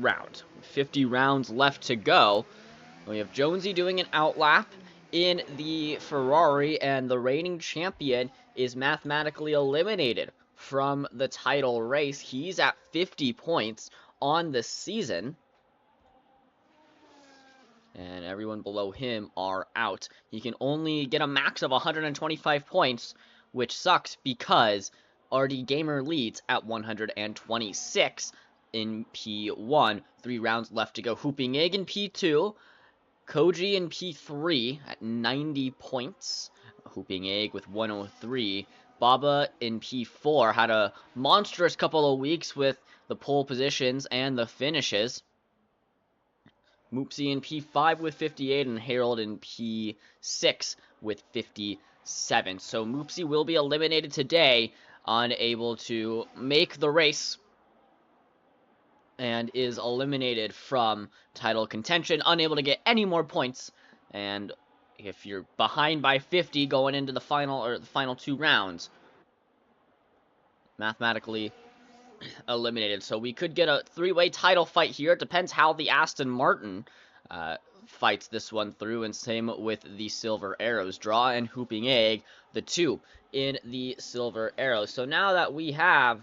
round. 50 rounds left to go. We have Jonesy doing an outlap in the Ferrari, and the reigning champion is mathematically eliminated from the title race. He's at 50 points on the season, and everyone below him are out. He can only get a max of 125 points, which sucks because RD Gamer leads at 126 in P1. 3 rounds left to go. Hooping Egg in P2. Koji in P3 at 90 points. Hooping Egg with 103. Baba in P4 had a monstrous couple of weeks with the pole positions and the finishes. Moopsy in P5 with 58, and Harold in P6 with 57. So Moopsy will be eliminated today, unable to make the race, and is eliminated from title contention, unable to get any more points. And if you're behind by 50 going into the final 2 rounds, mathematically eliminated. So we could get a 3-way title fight here. It depends how the Aston Martin fights this one through, and same with the Silver Arrows. Draw and Hooping Egg, the 2 in the Silver Arrows. So now that we have...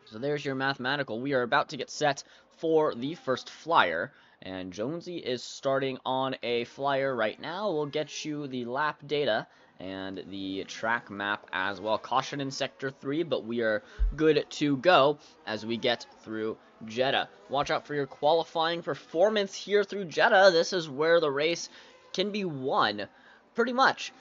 So there's your mathematical. We are about to get set for the first flyer, and Jonesy is starting on a flyer right now. We'll get you the lap data and the track map as well. Caution in Sector 3, but we are good to go as we get through Jeddah. Watch out for your qualifying performance here through Jeddah. This is where the race can be won, pretty much,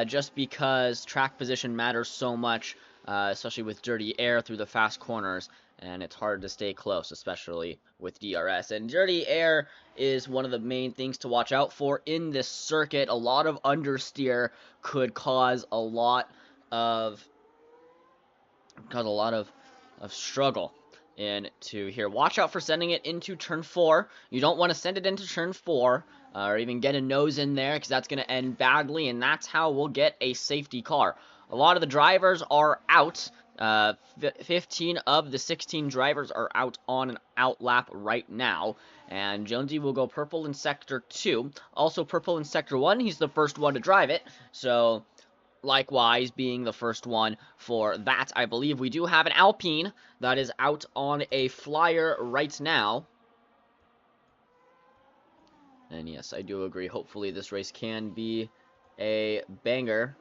just because track position matters so much. Especially with dirty air through the fast corners, and it's hard to stay close, especially with DRS. And dirty air is one of the main things to watch out for in this circuit. A lot of understeer could cause a lot of struggle into here. Watch out for sending it into turn 4. You don't want to send it into turn 4, or even get a nose in there, because that's going to end badly, and that's how we'll get a safety car. A lot of the drivers are out. 15 of the 16 drivers are out on an outlap right now. And Jonesy will go purple in Sector 2. Also purple in Sector 1. He's the first one to drive it. So, likewise, being the first one for that, I believe we do have an Alpine that is out on a flyer right now. And yes, I do agree. Hopefully this race can be a banger.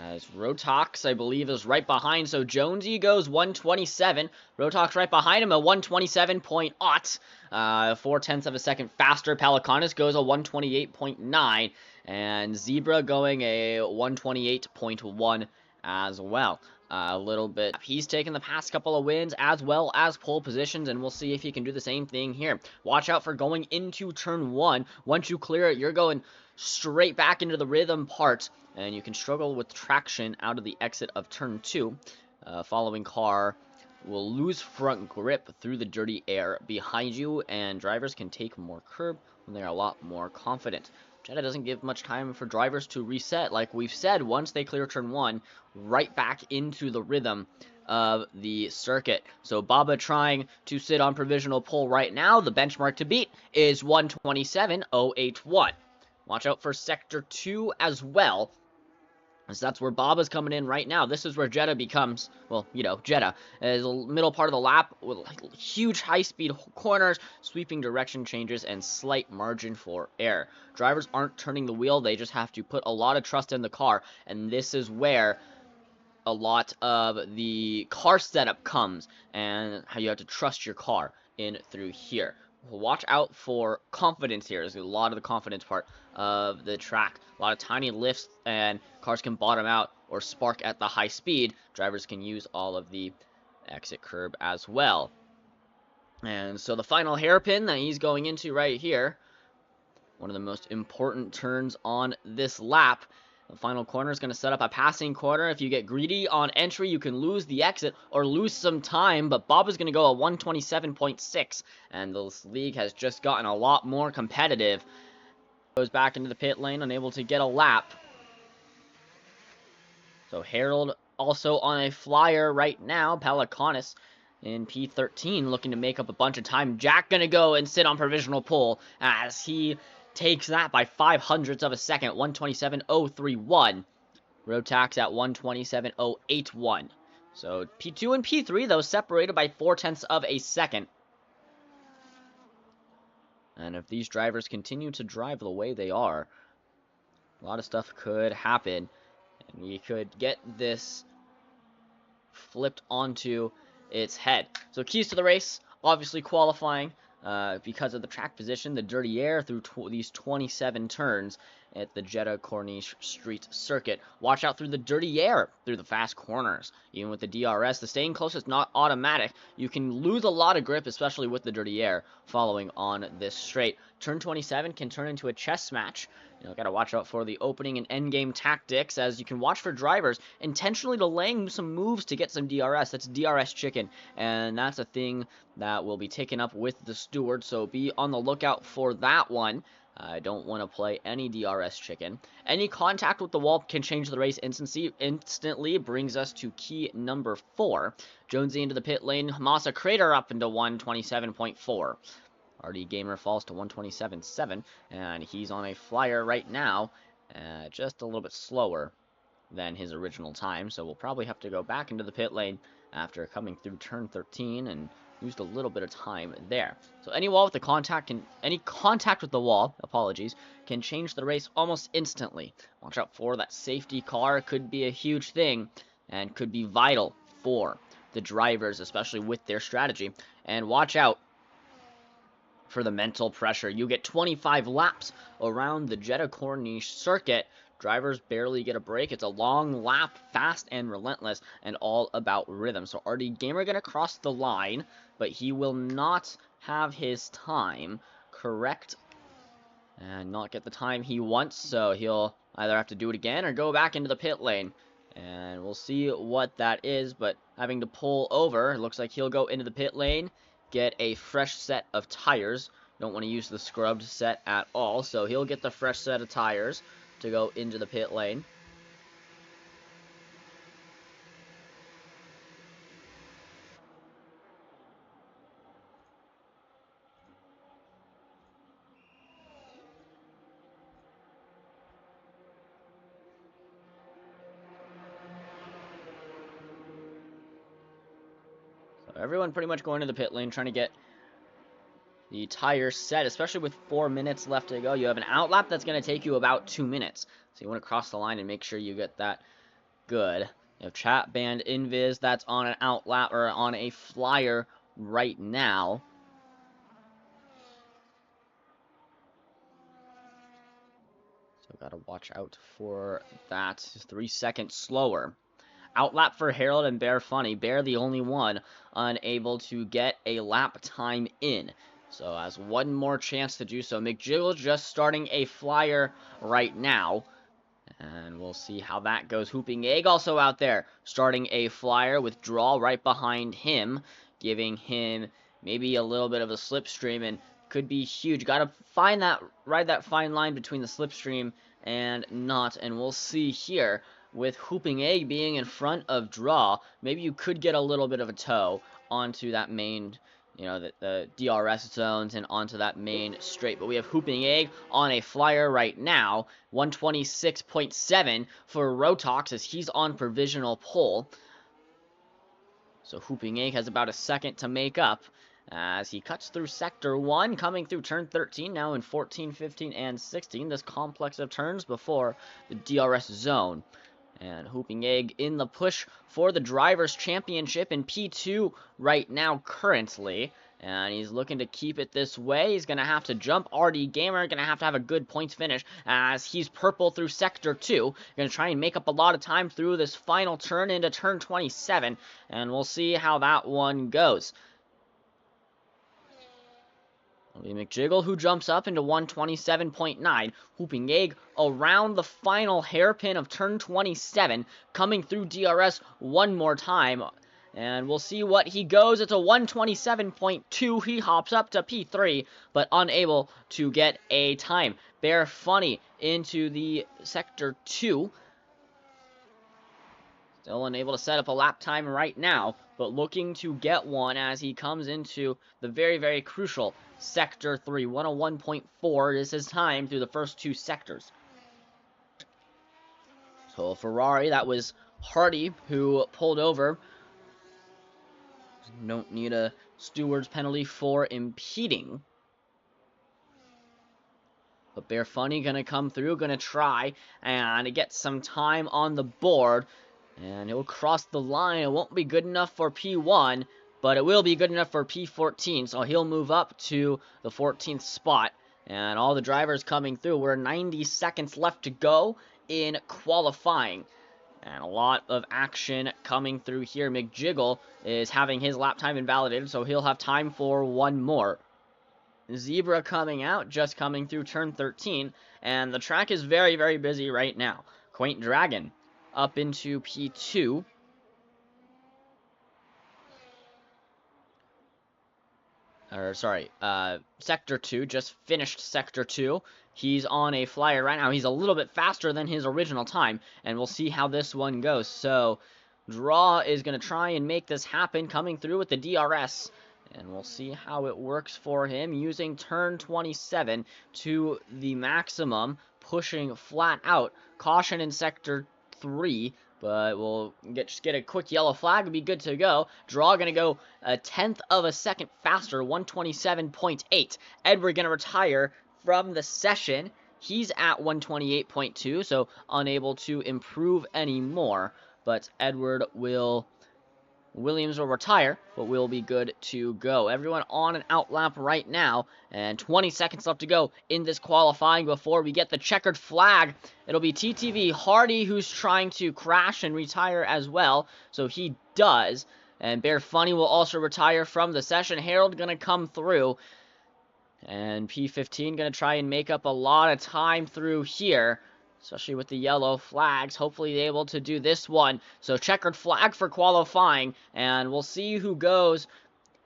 As Rotox, I believe, is right behind. So Jonesy goes 127. Rotox right behind him, a 127.0. 0.4 of a second faster. Pelicanus goes a 128.9. And Zebra going a 128.1 as well. A little bit. He's taken the past couple of wins as well as pole positions, and we'll see if he can do the same thing here. Watch out for going into turn 1. Once you clear it, you're going straight back into the rhythm part, and you can struggle with traction out of the exit of turn 2. Following car will lose front grip through the dirty air behind you, and drivers can take more curb when they're a lot more confident. Jeddah doesn't give much time for drivers to reset. Like we've said, once they clear turn 1, right back into the rhythm of the circuit. So Baba trying to sit on provisional pole right now. The benchmark to beat is 127.081. Watch out for Sector 2 as well, as that's where Baba's coming in right now. This is where Jeddah becomes, well, you know, Jeddah is the middle part of the lap with huge high-speed corners, sweeping direction changes, and slight margin for error. Drivers aren't turning the wheel, they just have to put a lot of trust in the car, and this is where a lot of the car setup comes, and how you have to trust your car in through here. Watch out for confidence here. There's a lot of the confidence part of the track. A lot of tiny lifts, and cars can bottom out or spark at the high speed. Drivers can use all of the exit curb as well. And so the final hairpin that he's going into right here, one of the most important turns on this lap. The final corner is going to set up a passing corner. If you get greedy on entry, you can lose the exit or lose some time, but Bob is going to go a 127.6, and this league has just gotten a lot more competitive. Goes back into the pit lane, unable to get a lap. So Harold also on a flyer right now. Pelicanis in P13 looking to make up a bunch of time. Jack gonna go and sit on provisional pole as he takes that by 0.05 of a second. 127.031. Rotax at 127.081. So P2 and P3 though separated by 0.4 of a second. And if these drivers continue to drive the way they are, a lot of stuff could happen. And we could get this flipped onto its head. So keys to the race, obviously qualifying because of the track position, the dirty air through these 27 turns at the Jeddah Corniche Street Circuit. Watch out through the dirty air through the fast corners. Even with the DRS, the staying close is not automatic. You can lose a lot of grip, especially with the dirty air following on this straight. Turn 27 can turn into a chess match. Gotta watch out for the opening and endgame tactics, as you can watch for drivers intentionally delaying some moves to get some DRS. That's DRS chicken, and that's a thing that will be taken up with the steward, so be on the lookout for that one. I don't want to play any DRS chicken. Any contact with the wall can change the race instantly. Brings us to key number 4. Jonesy into the pit lane. Massa Crater up into 127.4. RD Gamer falls to 127.7, and he's on a flyer right now, just a little bit slower than his original time, so we'll probably have to go back into the pit lane after coming through turn 13 and used a little bit of time there. So any contact with the wall, can change the race almost instantly. Watch out for that safety car. Could be a huge thing and could be vital for the drivers, especially with their strategy. And watch out for the mental pressure. You get 25 laps around the Jeddah Corniche circuit. Drivers barely get a break. It's a long lap, fast and relentless, and all about rhythm. So RD Gamer going to cross the line, but he will not have his time correct and not get the time he wants. So he'll either have to do it again or go back into the pit lane. And we'll see what that is, but having to pull over, it looks like he'll go into the pit lane, get a fresh set of tires. Don't want to use the scrubbed set at all, so he'll get the fresh set of tires to go into the pit lane. So everyone pretty much going to the pit lane, trying to get the tires set, especially with 4 minutes left to go. You have an outlap that's going to take you about 2 minutes. So you want to cross the line and make sure you get that good. You have Chat Band Invis, that's on an outlap or on a flyer right now. So gotta watch out for that. 3 seconds slower. Outlap for Harold and Bear Funny. Bear the only one unable to get a lap time in. So has one more chance to do so. McJiggle just starting a flyer right now. And we'll see how that goes. Hooping Egg also out there starting a flyer with Draw right behind him, giving him maybe a little bit of a slipstream, and could be huge. Gotta ride that fine line between the slipstream and not. And we'll see here with Hooping Egg being in front of Draw, maybe you could get a little bit of a tow onto that main, the DRS zones and onto that main straight. But we have Hooping Egg on a flyer right now. 126.7 for Rotox as he's on provisional pole. So Hooping Egg has about a second to make up as he cuts through Sector 1, coming through Turn 13, now in 14, 15, and 16. This complex of turns before the DRS zone. And Hooping Egg in the push for the Drivers' Championship in P2 right now currently. And he's looking to keep it this way. He's going to have to jump. RD Gamer going to have a good points finish as he's purple through Sector 2. Going to try and make up a lot of time through this final turn into Turn 27. And we'll see how that one goes. It'll be McJiggle who jumps up into 127.9. Hooping Egg around the final hairpin of turn 27, coming through DRS one more time. And we'll see what he goes. It's a 127.2. He hops up to P3, but unable to get a time. Bear Funny into the Sector 2. Still unable to set up a lap time right now, but looking to get one as he comes into the very, very crucial Sector 3. 101.4 is his time through the first 2 sectors. So Ferrari, that was Hardy who pulled over. Don't need a steward's penalty for impeding. But Bear Funny gonna come through, gonna try and get some time on the board. And he'll cross the line. It won't be good enough for P1, but it will be good enough for P14. So he'll move up to the 14th spot. And all the drivers coming through. We're 90 seconds left to go in qualifying. And a lot of action coming through here. McJiggle is having his lap time invalidated, so he'll have time for one more. Zebra coming out, just coming through turn 13. And the track is very, very busy right now. Quaint Dragon up into P2. Sector 2, just finished Sector 2. He's on a flyer right now. He's a little bit faster than his original time, and we'll see how this one goes. So, Draw is going to try and make this happen, coming through with the DRS, and we'll see how it works for him, using turn 27 to the maximum, pushing flat out. Caution in Sector 3, but we'll just get a quick yellow flag and be good to go. Draw going to go a 1/10 of a second faster, 127.8. Edward going to retire from the session. He's at 128.2, so unable to improve anymore. But Williams will retire, but we'll be good to go. Everyone on an out lap right now, and 20 seconds left to go in this qualifying before we get the checkered flag. It'll be TTV Hardy who's trying to crash and retire as well, so he does. And Bear Funny will also retire from the session. Harold gonna come through, and P15 gonna try and make up a lot of time through here, especially with the yellow flags. Hopefully they're able to do this one. So checkered flag for qualifying, and we'll see who goes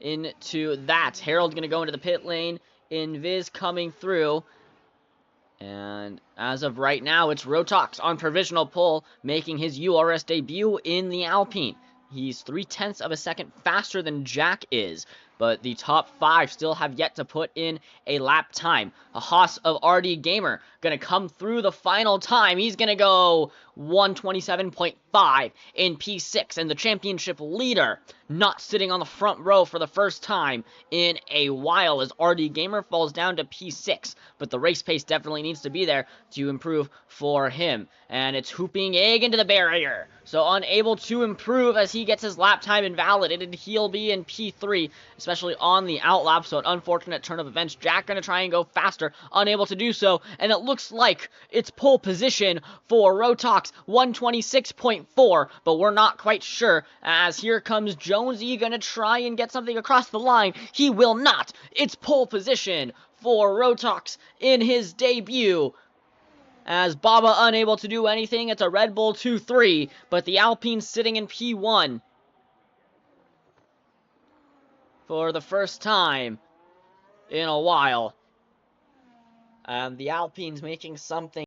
into that. Harold going to go into the pit lane. Invis coming through. And as of right now, it's Rotox on provisional pole, making his URS debut in the Alpine. He's 0.3 of a second faster than Jack is, but the top 5 still have yet to put in a lap time. A Haas of RD Gamer going to come through the final time. He's going to go 127.5 in P6, and the championship leader not sitting on the front row for the first time in a while as RD Gamer falls down to P6, but the race pace definitely needs to be there to improve for him. And it's Hooping Egg into the barrier, so unable to improve as he gets his lap time invalidated. He'll be in P3, especially on the outlap, so an unfortunate turn of events. Jack gonna try and go faster, unable to do so, and it looks like it's pole position for Rotox, 126.4, but we're not quite sure, as here comes Jonesy gonna try and get something across the line. He will not. It's pole position for Rotox in his debut, as Baba unable to do anything. It's a Red Bull 2-3, but the Alpine sitting in P1 for the first time in a while. The Alpine's making something